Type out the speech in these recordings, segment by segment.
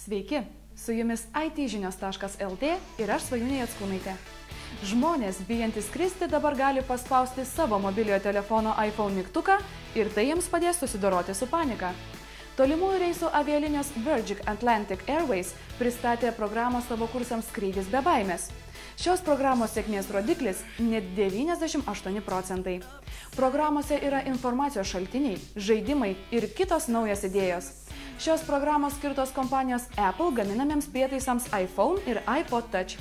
Sveiki, su jumis itžinios.lt ir aš Svajūnė Jackūnaitė. Žmonės, bijantys skristi, dabar gali paspausti savo mobiliojo telefono iPhone mygtuką ir tai jiems padės susidoroti su panika. Tolimųjų reisų avialinijos Virgin Atlantic Airways pristatė programą savo kursams Skrydis be baimės. Šios programos sėkmės rodiklis net 98%. Programose yra informacijos šaltiniai, žaidimai ir kitos naujos idėjos. Šios programos skirtos kompanijos Apple gaminamiems prietaisams iPhone ir iPod Touch.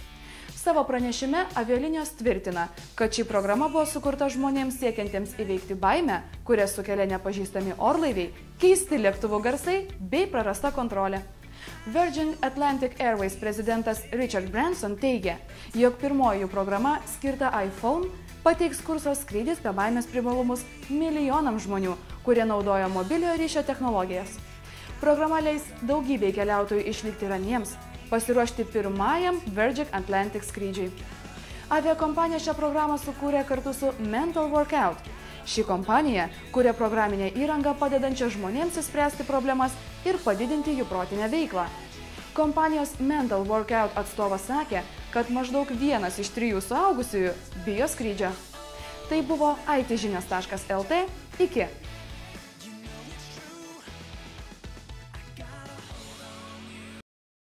Savo pranešime avialinijos tvirtina, kad ši programa buvo sukurta žmonėms siekiantiems įveikti baimę, kurias sukelia nepažįstami orlaiviai, keisti lėktuvų garsai bei prarasta kontrolė. Virgin Atlantic Airways prezidentas Richard Branson teigia, jog pirmoji jų programa skirta iPhone pateiks kurso Skrydis be baimės privalumus milijonams žmonių, kurie naudoja mobiliojo ryšio technologijas. Programa leis daugybei keliautojų išlikti ramiems, pasiruošti pirmajam Virgin Atlantic skrydžiui. Aviakompanija šią programą sukūrė kartu su Mental Workout. Ši kompanija kuria programinę įrangą padedančią žmonėms išspręsti problemas ir padidinti jų protinę veiklą. Kompanijos Mental Workout atstovas sakė, kad maždaug 1 iš 3 suaugusiųjų bijo skrydžio. Tai buvo itžinios.lt. Iki.